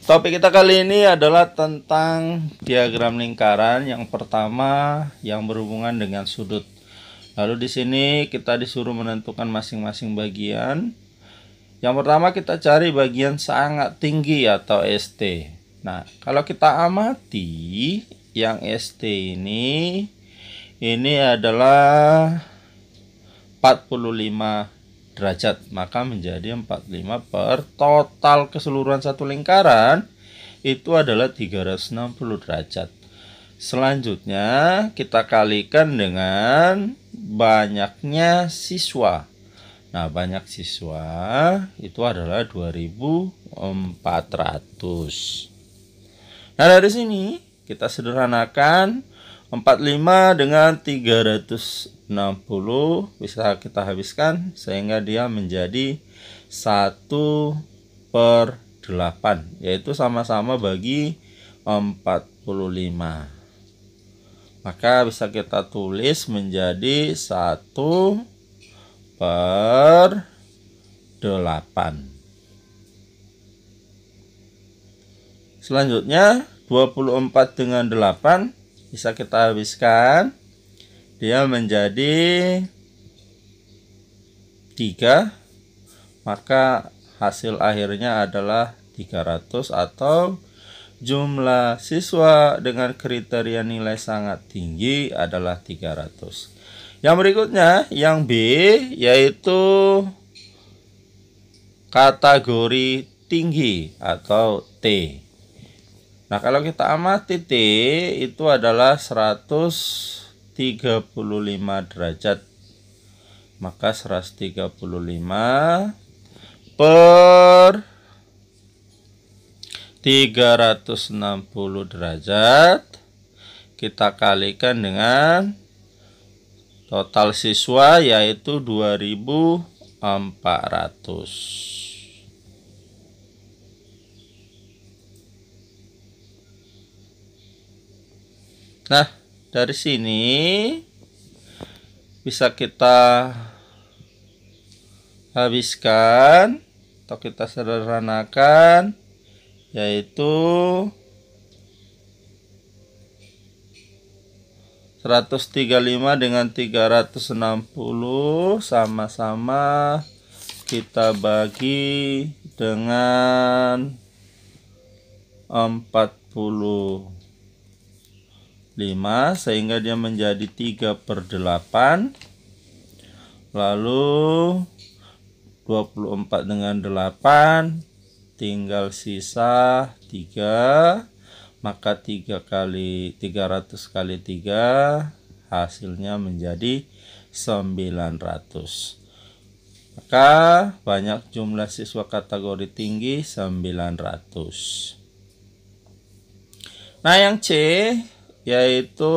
Topik kita kali ini adalah tentang diagram lingkaran. Yang pertama yang berhubungan dengan sudut. Lalu di sini kita disuruh menentukan masing-masing bagian. Yang pertama kita cari bagian sangat tinggi atau ST. Nah, kalau kita amati yang ST ini adalah 45 derajat, maka menjadi 45 per total keseluruhan satu lingkaran itu adalah 360 derajat. Selanjutnya kita kalikan dengan banyaknya siswa. Nah, banyak siswa itu adalah 2400. Nah, dari sini kita sederhanakan 45 dengan 360 bisa kita habiskan sehingga dia menjadi 1/8, yaitu sama-sama bagi 45. Maka bisa kita tulis menjadi 1/8. Selanjutnya 24 dengan 8 bisa kita habiskan, dia menjadi 3, maka hasil akhirnya adalah 300 atau jumlah siswa dengan kriteria nilai sangat tinggi adalah 300. Yang berikutnya yang B, yaitu kategori tinggi atau T. Nah, kalau kita amati T itu adalah 135 derajat. Maka 135 per 360 derajat kita kalikan dengan total siswa yaitu 2400. Nah, dari sini bisa kita habiskan atau kita sederhanakan, yaitu 135 dengan 360 sama-sama kita bagi dengan 45 sehingga dia menjadi 3/8. Lalu 24 dengan 8 tinggal sisa 3, maka 3 kali 300 kali 3 hasilnya menjadi 900. Maka banyak jumlah siswa kategori tinggi 900. Nah, yang C yaitu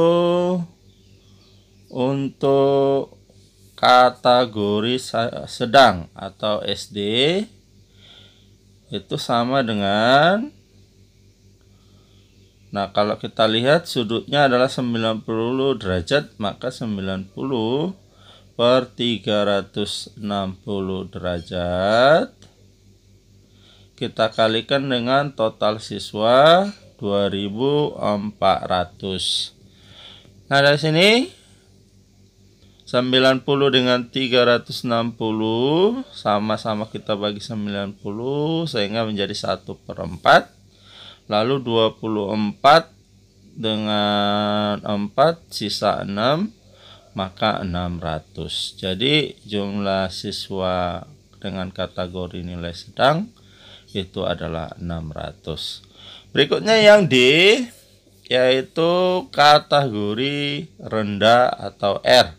untuk kategori sedang atau SD, itu sama dengan, nah kalau kita lihat sudutnya adalah 90 derajat, maka 90 per 360 derajat kita kalikan dengan total siswa 2400. Nah, dari sini 90 dengan 360 sama-sama kita bagi 90 sehingga menjadi 1/4. Lalu 24 dengan 4 sisa 6, maka 600. Jadi jumlah siswa dengan kategori nilai sedang itu adalah 600. Berikutnya yang D, yaitu kategori rendah atau R.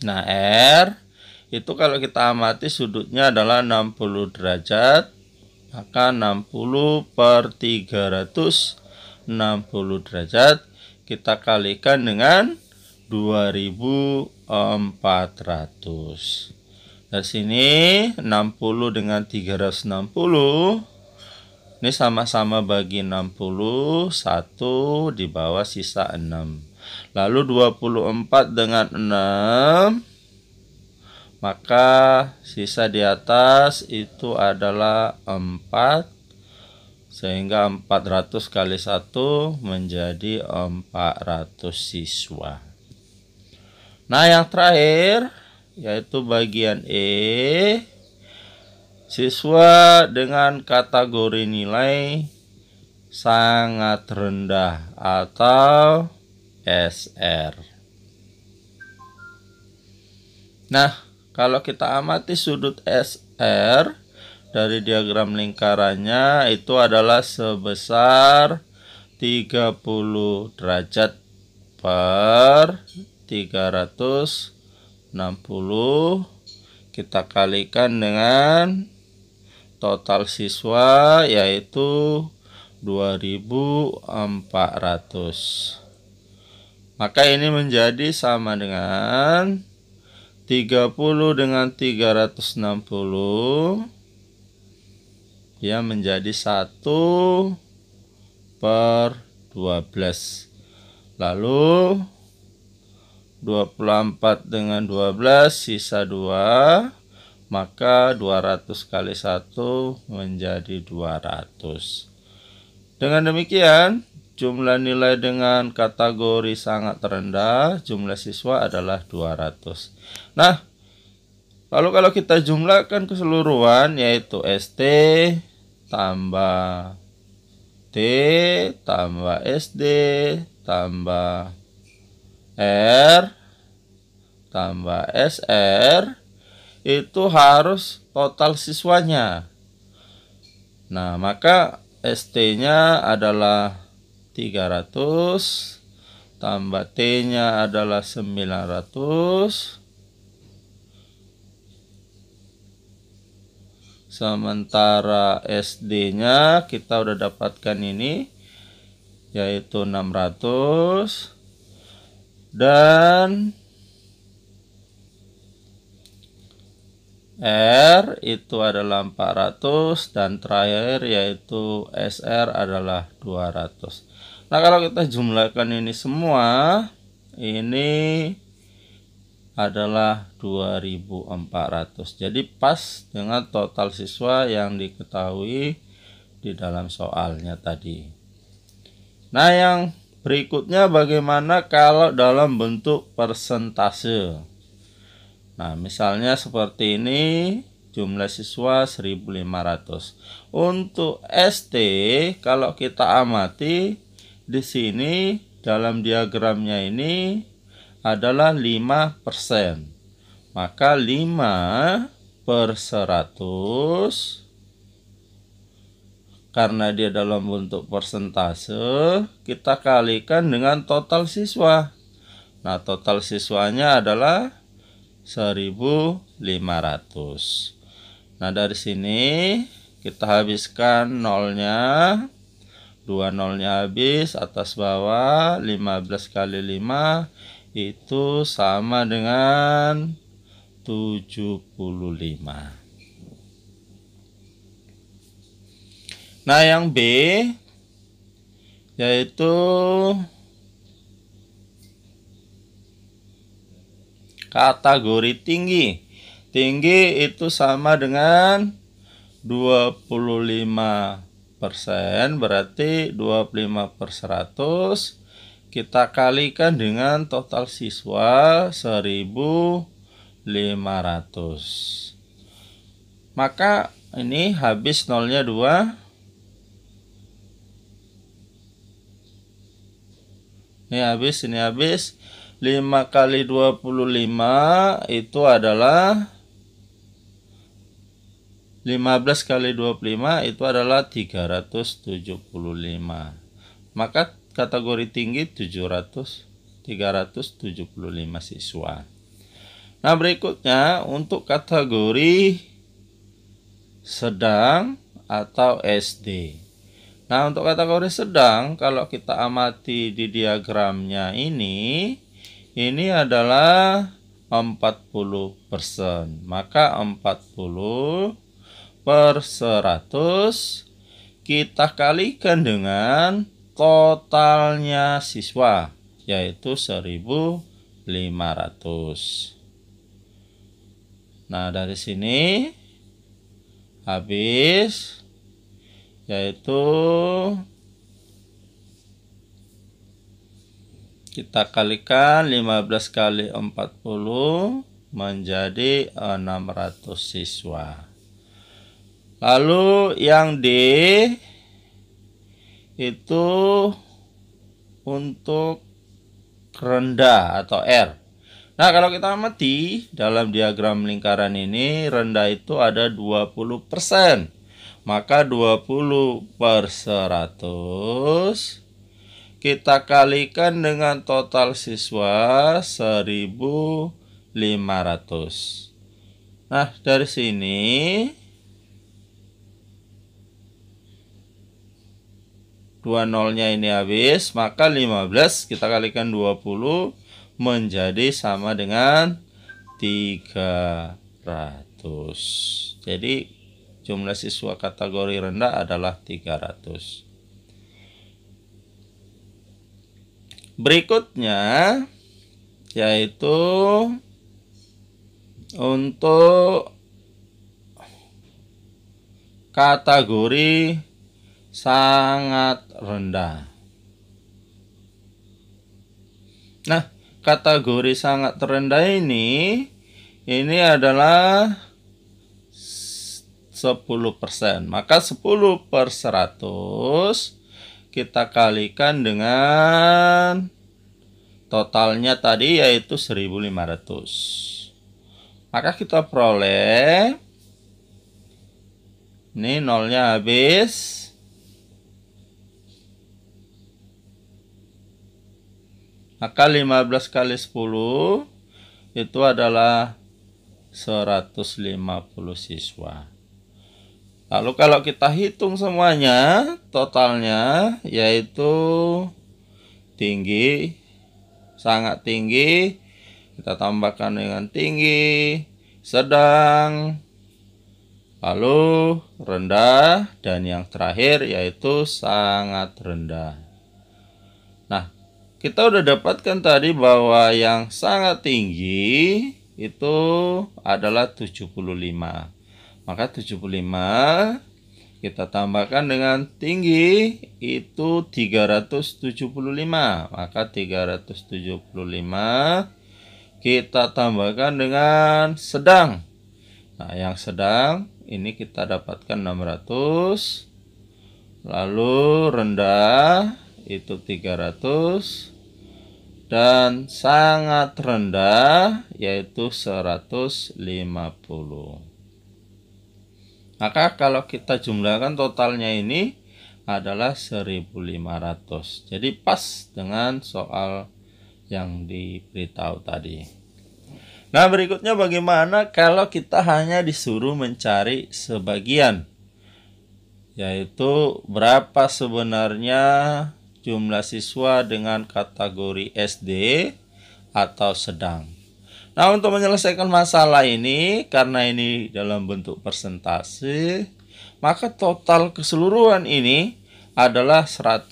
Nah, R itu kalau kita amati sudutnya adalah 60 derajat, maka 60 per 360 derajat kita kalikan dengan 2400. Dari sini 60 dengan 360 ini sama-sama bagi 60, 1 di bawah sisa 6. Lalu 24 dengan 6, maka sisa di atas itu adalah 4 Sehingga 400 kali 1 menjadi 400 siswa. Nah, yang terakhir yaitu bagian E, siswa dengan kategori nilai sangat rendah atau SR. Nah, kalau kita amati sudut SR dari diagram lingkarannya itu adalah sebesar 30 derajat per 360. Kita kalikan dengan total siswa yaitu 2400. Maka ini menjadi sama dengan 30 dengan 360, ya menjadi 1 per 12. Lalu 24 dengan 12 sisa 2, maka 200 kali 1 menjadi 200. Dengan demikian, jumlah nilai dengan kategori sangat rendah, jumlah siswa adalah 200. Nah, lalu kalau kita jumlahkan keseluruhan yaitu ST tambah T tambah SD tambah R tambah SR, itu harus total siswanya. Nah, maka ST-nya adalah 300 tambah T-nya adalah 900, sementara SD-nya kita udah dapatkan ini yaitu 600, dan R itu adalah 400, dan terakhir yaitu SR adalah 200. Nah, kalau kita jumlahkan ini semua, ini adalah 2400. Jadi pas dengan total siswa yang diketahui di dalam soalnya tadi. Nah, yang berikutnya bagaimana kalau dalam bentuk persentase. Nah, misalnya seperti ini, jumlah siswa 1500. Untuk ST, kalau kita amati di sini dalam diagramnya ini adalah 5%. Maka 5 per 100, karena dia dalam bentuk persentase, kita kalikan dengan total siswa. Nah, total siswanya adalah 1500. Nah, dari sini kita habiskan nolnya, 2 nolnya habis, atas bawah 15 kali 5 itu sama dengan 75. Nah, yang B yaitu kategori tinggi. Tinggi itu sama dengan 25%, berarti 25 per 100 kita kalikan dengan total siswa 1500. Maka ini habis nolnya 2. Ini habis. 5 kali 25 itu adalah 15 kali 25 itu adalah 375. Maka kategori tinggi 375 siswa. Nah, berikutnya untuk kategori sedang atau SD. Nah, untuk kategori sedang, kalau kita amati di diagramnya ini adalah 40%. Maka 40 per 100 kita kalikan dengan totalnya siswa, yaitu 1500. Nah, dari sini habis. yaitu kita kalikan 15 kali 40 menjadi 600 siswa. Lalu yang D itu untuk rendah atau R. Nah, kalau kita amati dalam diagram lingkaran ini, rendah itu ada 20%. Maka 20 per 100 kita kalikan dengan total siswa 1.500. Nah, dari sini dua nolnya ini habis, maka 15 kita kalikan 20 menjadi sama dengan 300. Jadi jumlah siswa kategori rendah adalah 300. Berikutnya yaitu untuk kategori sangat rendah. Nah, kategori sangat rendah ini adalah 10%. Maka 10 per 100 kita kalikan dengan totalnya tadi yaitu 1.500. Maka kita peroleh, ini nolnya habis, maka 15 kali 10 itu adalah 150 siswa. Lalu kalau kita hitung semuanya, totalnya yaitu tinggi, sangat tinggi, kita tambahkan dengan tinggi, sedang, lalu rendah, dan yang terakhir yaitu sangat rendah. Nah, kita udah dapatkan tadi bahwa yang sangat tinggi itu adalah 75. Maka 75 kita tambahkan dengan tinggi itu 375. Maka 375 kita tambahkan dengan sedang. Nah, yang sedang ini kita dapatkan 600. Lalu rendah itu 300. Dan sangat rendah yaitu 150. Maka kalau kita jumlahkan totalnya ini adalah 1.500. Jadi pas dengan soal yang diberitahu tadi. Nah, berikutnya bagaimana kalau kita hanya disuruh mencari sebagian? Yaitu berapa sebenarnya jumlah siswa dengan kategori SD atau sedang. Nah, untuk menyelesaikan masalah ini, karena ini dalam bentuk persentase, maka total keseluruhan ini adalah 100%.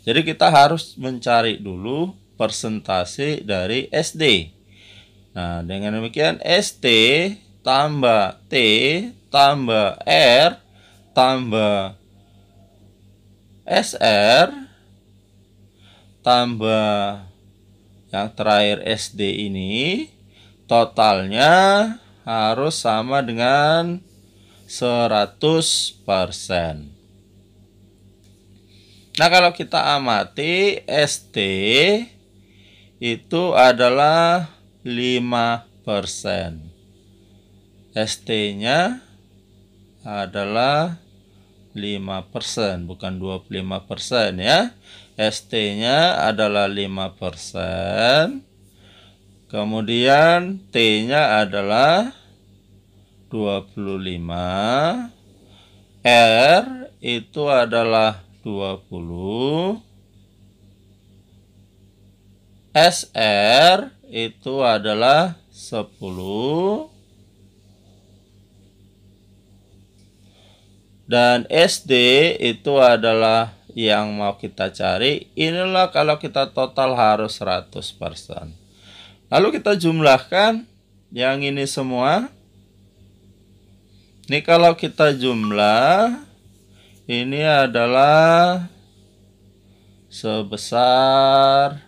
Jadi kita harus mencari dulu persentase dari SD. Nah, dengan demikian ST tambah T tambah R tambah SR tambah yang terakhir SD ini totalnya harus sama dengan 100%. Nah, kalau kita amati ST itu adalah 5%. ST-nya adalah 5%, bukan 25% ya. ST-nya adalah 5%. Kemudian T-nya adalah 25. R itu adalah 20. SR itu adalah 10. Dan SD itu adalah yang mau kita cari. Inilah kalau kita total harus 100%. Lalu kita jumlahkan yang ini semua. Ini kalau kita jumlah, ini adalah sebesar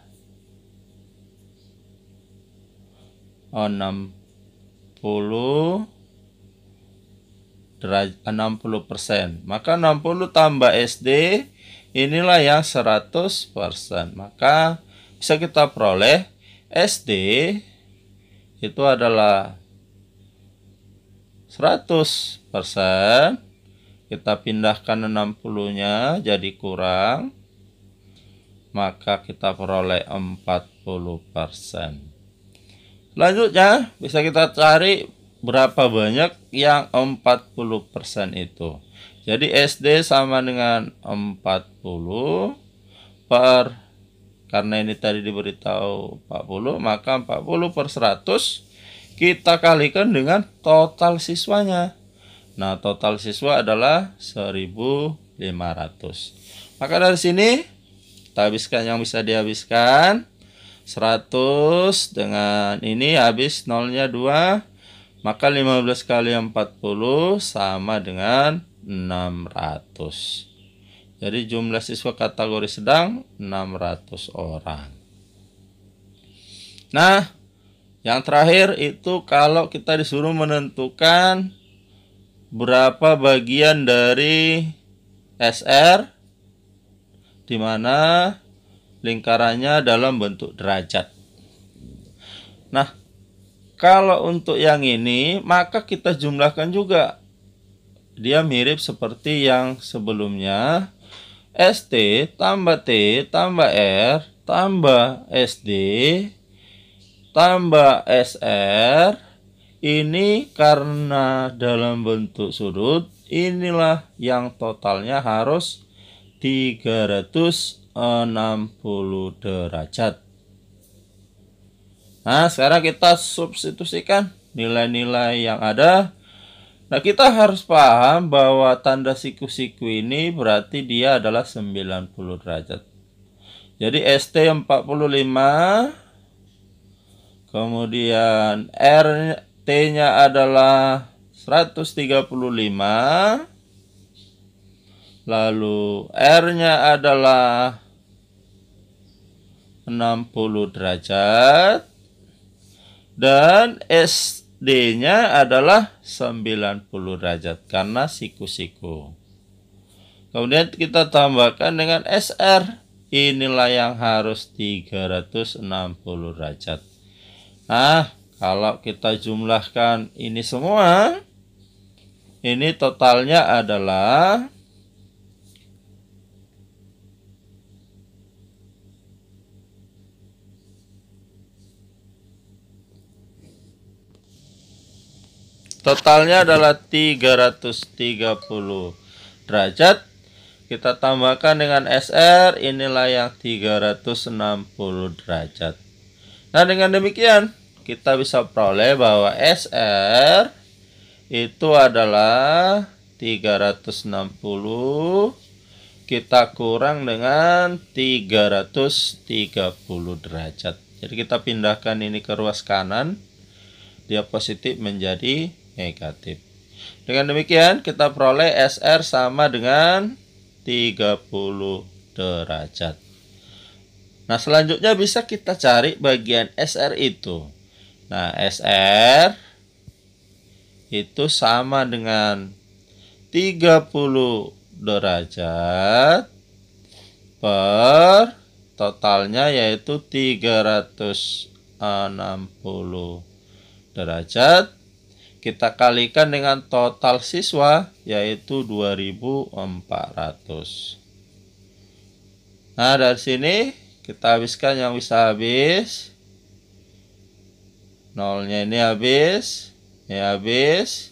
60%. Maka 60 tambah SD inilah yang 100%. Maka bisa kita peroleh SD itu adalah 100%. Kita pindahkan 60-nya jadi kurang, maka kita peroleh 40%. Selanjutnya bisa kita cari berapa banyak yang 40% itu. Jadi SD sama dengan 40 karena ini tadi diberitahu 40, maka 40 per 100 kita kalikan dengan total siswanya. Nah, total siswa adalah 1.500. Maka dari sini kita habiskan yang bisa dihabiskan. 100 dengan ini habis nolnya 2, maka 15 kali 40 sama dengan 600. Jadi jumlah siswa kategori sedang 600 orang. Nah, yang terakhir itu kalau kita disuruh menentukan berapa bagian dari SR, di mana lingkarannya dalam bentuk derajat. Nah, kalau untuk yang ini, maka kita jumlahkan juga. Dia mirip seperti yang sebelumnya. ST tambah T tambah R tambah SD tambah SR. Ini karena dalam bentuk sudut, inilah yang totalnya harus 360 derajat. Nah, sekarang kita substitusikan nilai-nilai yang ada. Nah, kita harus paham bahwa tanda siku-siku ini berarti dia adalah 90 derajat. Jadi ST 45, kemudian T-nya adalah 135, lalu R-nya adalah 60 derajat, dan SD-nya adalah 90 derajat karena siku-siku. Kemudian kita tambahkan dengan SR. Inilah yang harus 360 derajat. Nah, kalau kita jumlahkan ini semua, ini totalnya adalah totalnya adalah 330 derajat. Kita tambahkan dengan SR, inilah yang 360 derajat. Nah, dengan demikian kita bisa peroleh bahwa SR itu adalah 360 kita kurang dengan 330 derajat. Jadi kita pindahkan ini ke ruas kanan, dia positif menjadi negatif. Dengan demikian kita peroleh SR sama dengan 30 derajat. Nah, selanjutnya bisa kita cari bagian SR itu. Nah, SR itu sama dengan 30 derajat per totalnya yaitu 360 derajat. Kita kalikan dengan total siswa yaitu 2.400. Nah, dari sini kita habiskan yang bisa habis. Nolnya ini habis. Ini habis.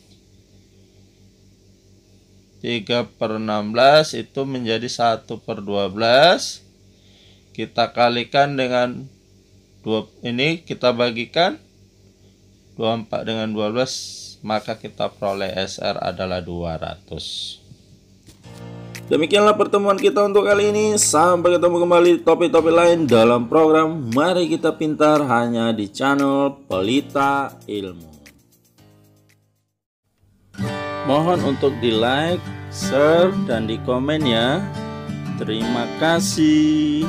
3/16 itu menjadi 1/12. Kita kalikan dengan 2, ini kita bagikan 24 dengan 12, maka kita peroleh SR adalah 200. Demikianlah pertemuan kita untuk kali ini. Sampai ketemu kembali di topik-topik lain dalam program Mari Kita Pintar hanya di channel Pelita Ilmu. Mohon untuk di like, share, dan di komen ya. Terima kasih.